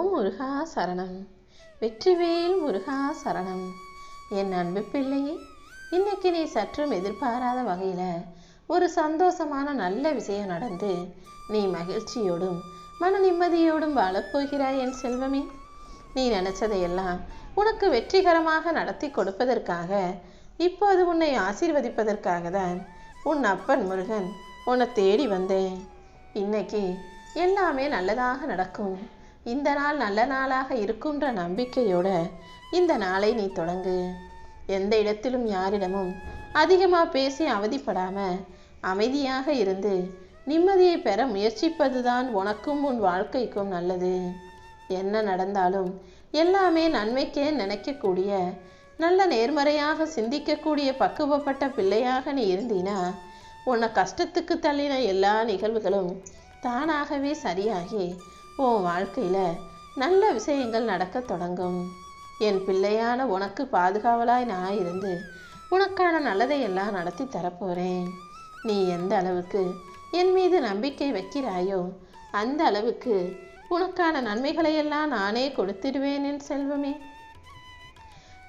ஓம் முருகா சரணம். வெற்றிவேல் முருகா சரணம். என் அன்பு பிள்ளையே, இன்னைக்கு நீ சற்றும் எதிர்பாராத வகையில் ஒரு சந்தோஷமான நல்ல விஷயம் நடந்து நீ மகிழ்ச்சியோடும் மன நிம்மதியோடும் வாழப்போகிறாய் என் செல்வமே. நீ நினைச்சதையெல்லாம் உனக்கு வெற்றிகரமாக நடத்தி கொடுப்பதற்காக, இப்போது உன்னை ஆசீர்வதிப்பதற்காக தான் உன் அப்பன் முருகன் உன்னை தேடி வந்தேன். இன்னைக்கு எல்லாமே நல்லதாக நடக்கும். இந்த நாள் நல்ல நாளாக இருக்குன்ற நம்பிக்கையோட இந்த நாளை நீ தொடங்கு. எந்த இடத்திலும் யாரிடமும் அதிகமாக பேசி அவதிப்படாம அமைதியாக இருந்து நிம்மதியை பெற முயற்சிப்பதுதான் உனக்கும் உன் வாழ்க்கைக்கும் நல்லது. என்ன நடந்தாலும் எல்லாமே நன்மைக்கே நினைக்கக்கூடிய, நல்ல நேர்மறையாக சிந்திக்கக்கூடிய பக்குவப்பட்ட பிள்ளையாக நீ இருந்தீனா உன்னை கஷ்டத்துக்கு தள்ளின எல்லா நிகழ்வுகளும் தானாகவே சரியாகி உன் வாழ்க்கையில் நல்ல விஷயங்கள் நடக்க தொடங்கும். என் பிள்ளையான உனக்கு பாதுகாவலாய் நான் இருந்து உனக்கான நல்லதையெல்லாம் நடத்தி தரப்போகிறேன். நீ எந்த அளவுக்கு என் மீது நம்பிக்கை வைக்கிறாயோ அந்த அளவுக்கு உனக்கான நன்மைகளையெல்லாம் நானே கொடுத்திடுவேன் என் செல்வமே.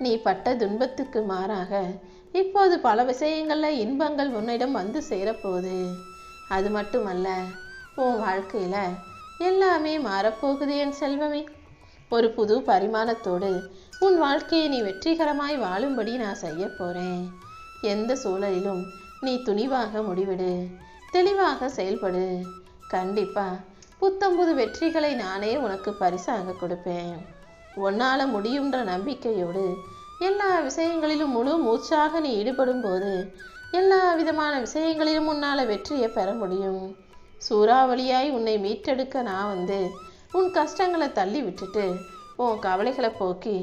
நீ பட்ட துன்பத்துக்கு மாறாக இப்போது பல விஷயங்களில் இன்பங்கள் உன்னிடம் வந்து சேரப்போகுது. அது மட்டுமல்ல, உன் வாழ்க்கையில் எல்லாமே மாறப்போகுது என் செல்வமே. ஒரு புது பரிமாணத்தோடு உன் வாழ்க்கையை நீ வெற்றிகரமாய் வாழும்படி நான் செய்ய போகிறேன். எந்த சூழலிலும் நீ துணிவாக முடிவெடு, தெளிவாக செயல்படு. கண்டிப்பாக புத்தம்புது வெற்றிகளை நானே உனக்கு பரிசாக கொடுப்பேன். உன்னால் முடியுன்ற நம்பிக்கையோடு எல்லா விஷயங்களிலும் முழு மூச்சாக நீ ஈடுபடும் போது எல்லா விதமான விஷயங்களிலும் உன்னால் வெற்றியை பெற முடியும். சூறாவளியாய் உன்னை மீட்டெடுக்க நான் வந்து உன் கஷ்டங்களை தள்ளி விட்டுட்டு உன் கவலைகளை போக்கி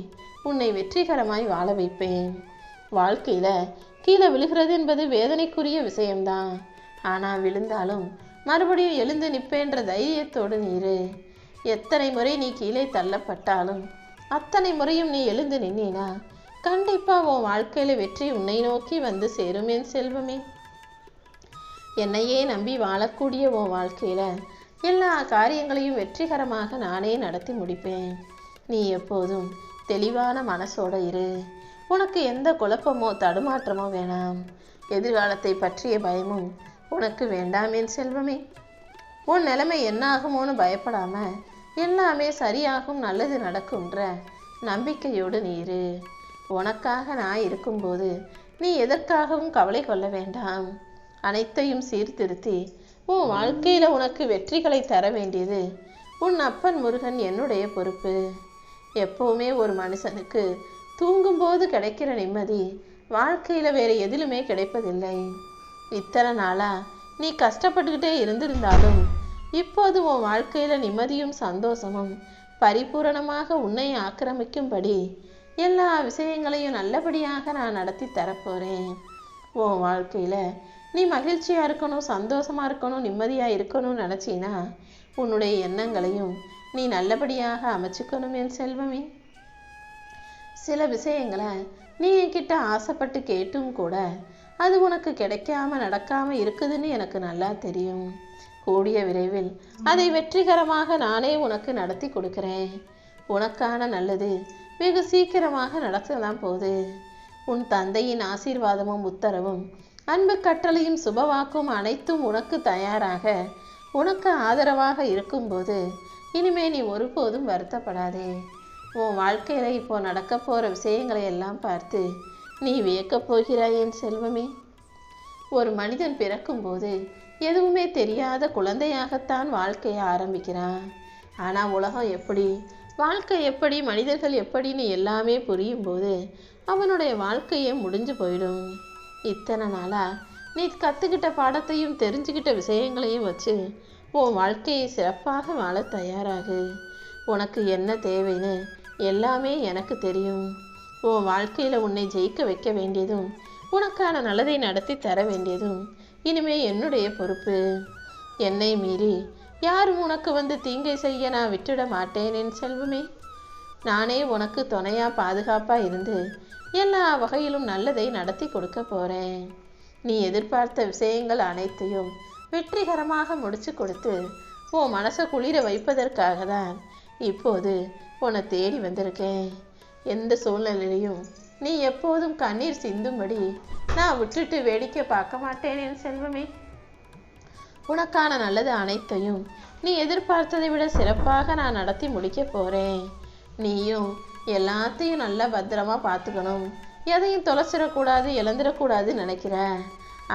உன்னை வெற்றிகரமாய் வாழ வைப்பேன். வாழ்க்கையில் கீழே விழுகிறது என்பது வேதனைக்குரிய விஷயம்தான். ஆனால் விழுந்தாலும் மறுபடியும் எழுந்து நிற்பேன்ற தைரியத்தோடு நீரு. எத்தனை முறை நீ கீழே தள்ளப்பட்டாலும் அத்தனை முறையும் நீ எழுந்து நின்னா கண்டிப்பாக உன் வாழ்க்கையில் வெற்றி உன்னை நோக்கி வந்து சேரும் என் செல்வமே. என்னையே நம்பி வாழக்கூடிய உன் வாழ்க்கையில் எல்லா காரியங்களையும் வெற்றிகரமாக நானே நடத்தி முடிப்பேன். நீ எப்போதும் தெளிவான மனசோட இரு. உனக்கு எந்த குழப்பமோ தடுமாற்றமோ வேணாம். எதிர்காலத்தை பற்றிய பயமும் உனக்கு வேண்டாம் என் செல்வமே. உன் நிலைமை என்னாகுமோன்னு பயப்படாம எல்லாமே சரியாகும், நல்லது நடக்கும்ன்ற நம்பிக்கையோடு நீ இரு. உனக்காக நான் இருக்கும்போது நீ எதற்காகவும் கவலை கொள்ள வேண்டாம். அனைத்தையும் சீர்திருத்தி உன் வாழ்க்கையில் உனக்கு வெற்றிகளை தர வேண்டியது உன் அப்பன் முருகன் என்னுடைய பொறுப்பு. எப்போவுமே ஒரு மனுஷனுக்கு தூங்கும்போது கிடைக்கிற நிம்மதி வாழ்க்கையில் வேறு எதிலுமே கிடைப்பதில்லை. இத்தனை நாளாக நீ கஷ்டப்பட்டுக்கிட்டே இருந்திருந்தாலும் இப்போது உன் வாழ்க்கையில் நிம்மதியும் சந்தோஷமும் பரிபூரணமாக உன்னை ஆக்கிரமிக்கும்படி எல்லா விஷயங்களையும் நல்லபடியாக நான் நடத்தி தரப்போகிறேன். உன் வாழ்க்கையில் நீ மகிழ்ச்சியாக இருக்கணும், சந்தோஷமாக இருக்கணும், நிம்மதியாக இருக்கணும்னு நினச்சின்னா உன்னுடைய எண்ணங்களையும் நீ நல்லபடியாக அமைச்சுக்கணும் என் செல்வமே. சில விஷயங்களை நீ என்கிட்ட ஆசைப்பட்டு கேட்டும் கூட அது உனக்கு கிடைக்காம நடக்காம இருக்குதுன்னு எனக்கு நல்லா தெரியும். கூடிய விரைவில் அதை வெற்றிகரமாக நானே உனக்கு நடத்தி கொடுக்குறேன். உனக்கான நல்லது வெகு சீக்கிரமாக நடக்கதான் போகுது. உன் தந்தையின் ஆசீர்வாதமும் உத்தரவும் அன்பு கட்டளையும் சுபவாக்கும் அனைத்தும் உனக்கு தயாராக உனக்கு ஆதரவாக இருக்கும்போது இனிமே நீ ஒருபோதும் வருத்தப்படாதே. உன் வாழ்க்கையில் இப்போ நடக்க போகிற விஷயங்களை எல்லாம் பார்த்து நீ வியக்கப் போகிறாய் என் செல்வமே. ஒரு மனிதன் பிறக்கும்போது எதுவுமே தெரியாத குழந்தையாகத்தான் வாழ்க்கையை ஆரம்பிக்கிறான். ஆனால் உலகம் எப்படி, வாழ்க்கை எப்படி, மனிதர்கள் எப்படின்னு எல்லாமே புரியும் போது அவனுடைய வாழ்க்கையே முடிஞ்சு போயிடும். இத்தனை நாளாக நீ கற்றுக்கிட்ட பாடத்தையும் தெரிஞ்சுக்கிட்ட விஷயங்களையும் வச்சு உன் வாழ்க்கையை சிறப்பாக வாழ தயாராகு. உனக்கு என்ன தேவைன்னு எல்லாமே எனக்கு தெரியும். உன் வாழ்க்கையில் உன்னை ஜெயிக்க வைக்க வேண்டியதும் உனக்கான நல்லதை நடத்தி தர வேண்டியதும் இனிமே என்னுடைய பொறுப்பு. என்னை மீறி யாரும் உனக்கு வந்து தீங்கை செய்ய நான் விட்டுட மாட்டேன் என் செல்வமே. நானே உனக்கு துணையாக பாதுகாப்பாக இருந்து எல்லா வகையிலும் நல்லதை நடத்தி கொடுக்க போகிறேன். நீ எதிர்பார்த்த விஷயங்கள் அனைத்தையும் வெற்றிகரமாக முடிச்சு கொடுத்து உன் மனசை குளிர வைப்பதற்காக தான் இப்போது உன்னை தேடி வந்திருக்கேன். எந்த சூழ்நிலையிலையும் நீ எப்போதும் கண்ணீர் சிந்தும்படி நான் விட்டுட்டு வேடிக்கை பார்க்க மாட்டேன் என் செல்வமே. உனக்கான நல்லது அனைத்தையும் நீ எதிர்பார்த்ததை விட சிறப்பாக நான் நடத்தி முடிக்க போறேன். நீயும் எல்லாத்தையும் நல்லா பத்திரமா பார்த்துக்கணும். எதையும் தொலைச்சிடக்கூடாது, இழந்துடக்கூடாதுன்னு நினைக்கிற.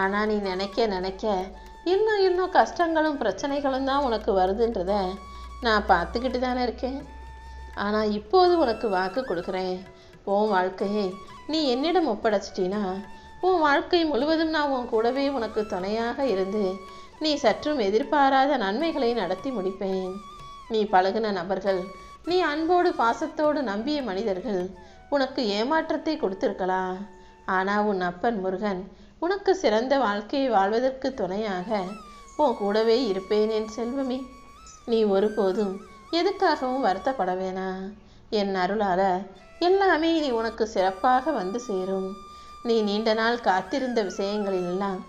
ஆனால் நீ நினைக்க இன்னும் இன்னும் கஷ்டங்களும் பிரச்சனைகளும் தான் உனக்கு வருதுன்றத நான் பார்த்துக்கிட்டு தானே இருக்கேன். ஆனால் இப்போது உனக்கு வாக்கு கொடுக்குறேன். உன் வாழ்க்கையை நீ என்னிடம் ஒப்படைச்சிட்டினா உன் வாழ்க்கை முழுவதும் நான் உன் கூடவே உனக்கு துணையாக இருந்து நீ சற்றும் எதிர்பாராத நன்மைகளை நடத்தி முடிப்பேன். நீ பழகின நபர்கள், நீ அன்போடு பாசத்தோடு நம்பிய மனிதர்கள் உனக்கு ஏமாற்றத்தை கொடுத்திருக்கலாம். ஆனால் உன் அப்பன் முருகன் உனக்கு சிறந்த வாழ்க்கையை வாழ்வதற்கு துணையாக உன் கூடவே இருப்பேன் என் செல்வமே. நீ ஒருபோதும் எதுக்காகவும் வருத்தப்பட வேணாம். என் அருளால எல்லாமே நீ உனக்கு சிறப்பாக வந்து சேரும். நீ நீண்ட நாள் காத்திருந்த விஷயங்களிலெல்லாம்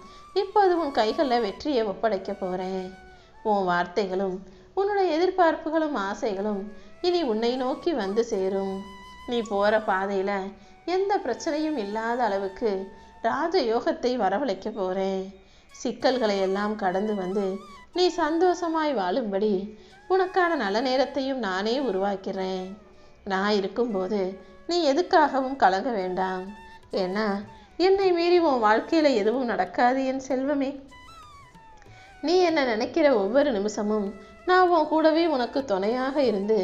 இப்போது உன் கைகளில் வெற்றியை ஒப்படைக்க போறேன். உன் வார்த்தைகளும் உன்னுடைய எதிர்பார்ப்புகளும் ஆசைகளும் இனி உன்னை நோக்கி வந்து சேரும். நீ போற பாதையில எந்த பிரச்சனையும் இல்லாத அளவுக்கு ராஜயோகத்தை வரவழைக்க போறேன். சிக்கல்களை எல்லாம் கடந்து வந்து நீ சந்தோஷமாய் வாழும்படி உனக்கான நல்ல நேரத்தையும் நானே உருவாக்கிறேன். நான் இருக்கும்போது நீ எதுக்காகவும் கலங்க வேண்டாம். ஏன்னா என்னை மீறி உன் வாழ்க்கையில எதுவும் நடக்காது என் செல்வமே. நீ என்ன நினைக்கிற ஒவ்வொரு நிமிஷமும் நான் உன் கூடவே உனக்கு துணையாக இருந்து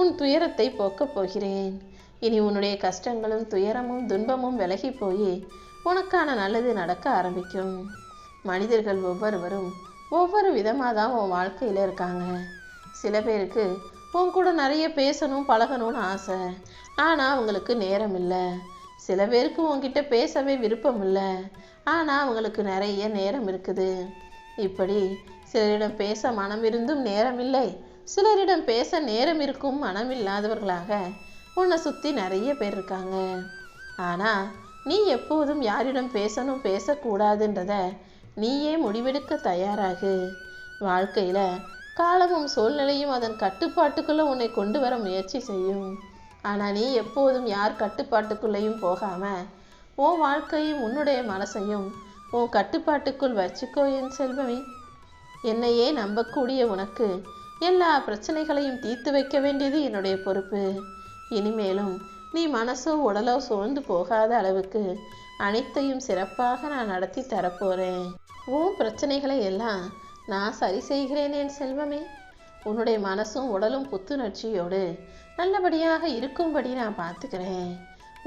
உன் துயரத்தை போக்கப் போகிறேன். இனி உன்னுடைய கஷ்டங்களும் துயரமும் துன்பமும் விலகி போய் உனக்கான நல்லது நடக்க ஆரம்பிக்கும். மனிதர்கள் ஒவ்வொருவரும் ஒவ்வொரு விதமாக தான் உன் வாழ்க்கையில் இருக்காங்க. சில பேருக்கு உன் கூட நிறைய பேசணும் பழகணும்னு ஆசை, ஆனால் அவங்களுக்கு நேரம் இல்லை. சில பேருக்கு உன்கிட்ட பேசவே விருப்பம் இல்லை, ஆனால் அவங்களுக்கு நிறைய நேரம் இருக்குது. இப்படி சிலரிடம் பேச மனம் இருந்தும் நேரம் இல்லை, சிலரிடம் பேச நேரம் இருக்கும் மனம் இல்லாதவர்களாக உன்னை சுற்றி நிறைய பேர் இருக்காங்க. ஆனால் நீ எப்போதும் யாரிடம் பேசணும் பேசக்கூடாதுன்றத நீயே முடிவெடுக்க தயாராகு. வாழ்க்கையில் காலமும் சூழ்நிலையும் அதன் கட்டுப்பாட்டுக்குள்ளே உன்னை கொண்டு வர முயற்சி செய்யும். ஆனால் நீ எப்போதும் யார் கட்டுப்பாட்டுக்குள்ளேயும் போகாமல் உன் வாழ்க்கையும் உன்னுடைய மனசையும் உன் கட்டுப்பாட்டுக்குள் வச்சுக்கோ என் செல்வமே. என்னையே நம்பக்கூடிய உனக்கு எல்லா பிரச்சனைகளையும் தீர்த்து வைக்க வேண்டியது என்னுடைய பொறுப்பு. இனிமேலும் நீ மனசோ உடலோ சோர்ந்து போகாத அளவுக்கு அனைத்தையும் சிறப்பாக நான் நடத்தி தரப்போறேன். உன் பிரச்சனைகளை எல்லாம் நான் சரி செய்கிறேன் என் செல்வமே. உன்னுடைய மனசும் உடலும் புத்துணர்ச்சியோடு நல்லபடியாக இருக்கும்படி நான் பார்த்துக்கிறேன்.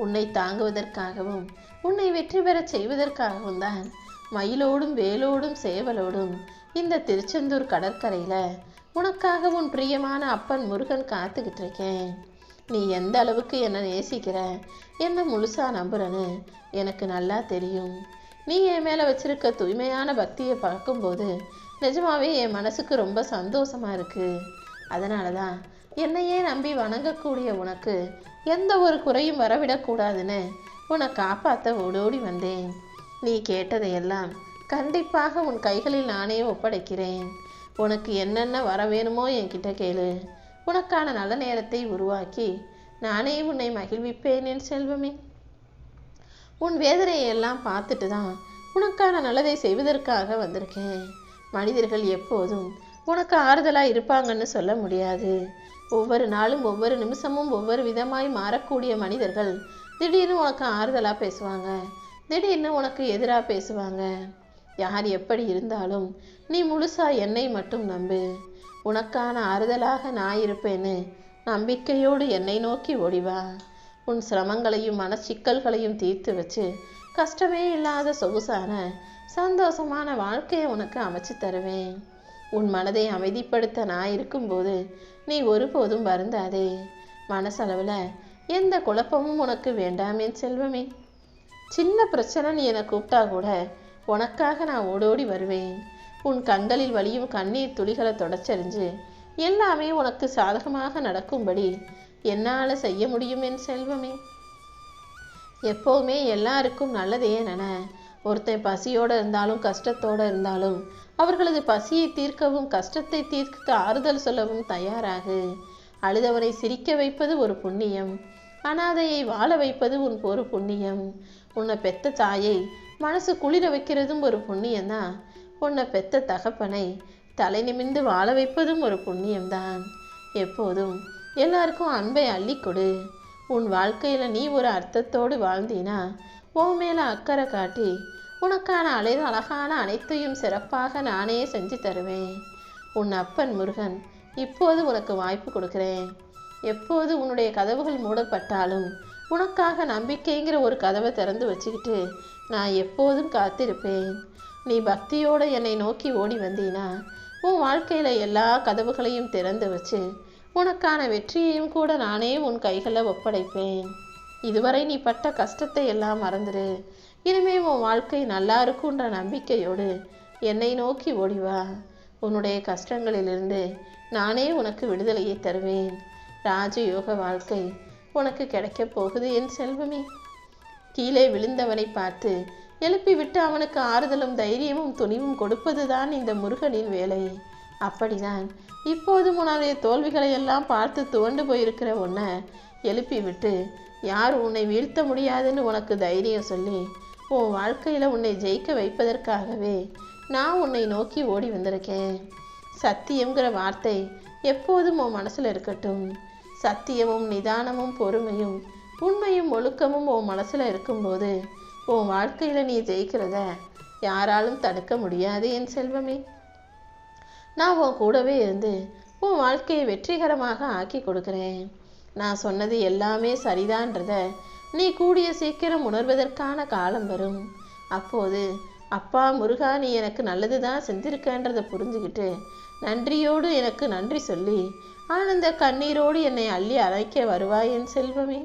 உன்னை தாங்குவதற்காகவும் உன்னை வெற்றி பெற செய்வதற்காகவும் தான் மயிலோடும் வேலோடும் சேவலோடும் இந்த திருச்செந்தூர் கடற்கரையில் உனக்காக உன் பிரியமான அப்பன் முருகன் காத்துக்கிட்டு இருக்கேன். நீ எந்த அளவுக்கு என்னை நேசிக்கிற, என்னை முழுசா நம்புறன்னு எனக்கு நல்லா தெரியும். நீ என் மேலே வச்சிருக்க தூய்மையான பக்தியை பார்க்கும்போது நிஜமாவே என் மனசுக்கு ரொம்ப சந்தோஷமா இருக்கு. அதனால தான் என்னையே நம்பி வணங்கக்கூடிய உனக்கு எந்த ஒரு குறையும் வரவிடக்கூடாதுன்னு உன்னை காப்பாற்ற ஓடோடி வந்தேன். நீ கேட்டதையெல்லாம் கண்டிப்பாக உன் கைகளில் நானே ஒப்படைக்கிறேன். உனக்கு என்னென்ன வர வேணுமோ என்கிட்ட கேளு. உனக்கான நல்ல நேரத்தை உருவாக்கி நானே உன்னை மகிழ்விப்பேன் என் செல்வமே. உன் வேதனையை எல்லாம் பார்த்துட்டு தான் உனக்கான நல்லதை செய்வதற்காக வந்திருக்கேன். மனிதர்கள் எப்போதும் உனக்கு ஆறுதலாக இருப்பாங்கன்னு சொல்ல முடியாது. ஒவ்வொரு நாளும் ஒவ்வொரு நிமிஷமும் ஒவ்வொரு விதமாய் மாறக்கூடிய மனிதர்கள் திடீர்னு உனக்கு ஆறுதலாக பேசுவாங்க, திடீர்னு உனக்கு எதிராக பேசுவாங்க. யார் எப்படி இருந்தாலும் நீ முழுசா என்னை மட்டும் நம்பு. உனக்கான ஆறுதலாக நான் இருப்பேன்னு நம்பிக்கையோடு என்னை நோக்கி ஓடிவா. உன் சிரமங்களையும் மனச்சிக்கல்களையும் தீர்த்து வச்சு கஷ்டமே இல்லாத சொகுசான சந்தோஷமான வாழ்க்கையை உனக்கு அமைச்சு தருவேன். உன் மனதை அமைதிப்படுத்த நான் இருக்கும்போது நீ ஒருபோதும் வருந்தாதே. மனசளவில் எந்த குழப்பமும் உனக்கு வேண்டாம் என் செல்வமே. சின்ன பிரச்சனை நீ என்னை கூப்பிட்டா கூட உனக்காக நான் ஓடோடி வருவேன். உன் கண்களில் வலியும் கண்ணீர் துளிகளை தொடச்செறிஞ்சு எல்லாமே உனக்கு சாதகமாக நடக்கும்படி என்னால் செய்ய முடியும் என் செல்வமே. எப்போவுமே எல்லாருக்கும் நல்லதையே நென. ஒருத்தன் பசியோடு இருந்தாலும் கஷ்டத்தோடு இருந்தாலும் அவர்களது பசியை தீர்க்கவும் கஷ்டத்தை தீர்க்க ஆறுதல் சொல்லவும் தயாராகு. அழுதவனை சிரிக்க வைப்பது ஒரு புண்ணியம். அனாதையை வாழ வைப்பது ஒரு புண்ணியம். உன்னை பெத்த தாயை மனசு குளிர வைக்கிறதும் ஒரு புண்ணியம்தான். உன்னை பெத்த தகப்பனை தலை நிமிர்ந்து வாழ வைப்பதும் ஒரு புண்ணியம்தான். எப்போதும் எல்லாருக்கும் அன்பை அள்ளி கொடு. உன் வாழ்க்கையில நீ ஒரு அர்த்தத்தோடு வாழ்ந்தீனா உன் மேல அக்கறை காட்டி உனக்கான அழகான அனைத்தையும் சிறப்பாக நானே செஞ்சு தருவேன். உன் அப்பன் முருகன் இப்போது உனக்கு வாய்ப்பு கொடுக்கிறேன். எப்போது உன்னுடைய கதவுகள் மூடப்பட்டாலும் உனக்காக நம்பிக்கைங்கிற ஒரு கதவை திறந்து வச்சுக்கிட்டு நான் எப்போதும் காத்திருப்பேன். நீ பக்தியோடு என்னை நோக்கி ஓடி வந்தீனா உன் வாழ்க்கையில எல்லா கதவுகளையும் திறந்து வச்சு உனக்கான வெற்றியையும் கூட நானே உன் கைகளில் ஒப்படைப்பேன். இதுவரை நீ பட்ட கஷ்டத்தை எல்லாம் மறந்துடு. இனிமே உன் வாழ்க்கை நல்லா இருக்குன்ற நம்பிக்கையோடு என்னை நோக்கி ஓடிவா. உன்னுடைய கஷ்டங்களிலிருந்து நானே உனக்கு விடுதலையை தருவேன். ராஜயோக வாழ்க்கை உனக்கு கிடைக்கப் போகுது என் செல்வமே. கீழே விழுந்தவனை பார்த்து எழுப்பி விட்டு அவனுக்கு ஆறுதலும் தைரியமும் துணிவும் கொடுப்பதுதான் இந்த முருகனின் வேலை. அப்படிதான் இப்போதும் உன்னுடைய தோல்விகளை எல்லாம் பார்த்து துவண்டு போயிருக்கிற உன்னை எழுப்பி விட்டு யார் உன்னை வீழ்த்த முடியாதுன்னு உனக்கு தைரியம் சொல்லி உன் வாழ்க்கையில் உன்னை ஜெயிக்க வைப்பதற்காகவே நான் உன்னை நோக்கி ஓடி வந்திருக்கேன். சத்தியம்ங்கிற வார்த்தை எப்போதும் உன் மனசில் இருக்கட்டும். சத்தியமும் நிதானமும் பொறுமையும் உண்மையும் ஒழுக்கமும் உன் மனசில் இருக்கும்போது உன் வாழ்க்கையில் நீ ஜெயிக்கிறத யாராலும் தடுக்க முடியாது என் செல்வமே. நான் உன் கூடவே இருந்து உன் வாழ்க்கையை வெற்றிகரமாக ஆக்கி கொடுக்குறேன். நான் சொன்னது எல்லாமே சரிதான்றத நீ கூடிய சீக்கிரம் உணர்வதற்கான காலம் வரும். அப்போது அப்பா முருகா நீ எனக்கு நல்லது தான் செஞ்சிருக்கன்றதை புரிஞ்சுக்கிட்டு நன்றியோடு எனக்கு நன்றி சொல்லி ஆனந்த கண்ணீரோடு என்னை அள்ளி அழைக்க வருவாய் என் செல்வமே.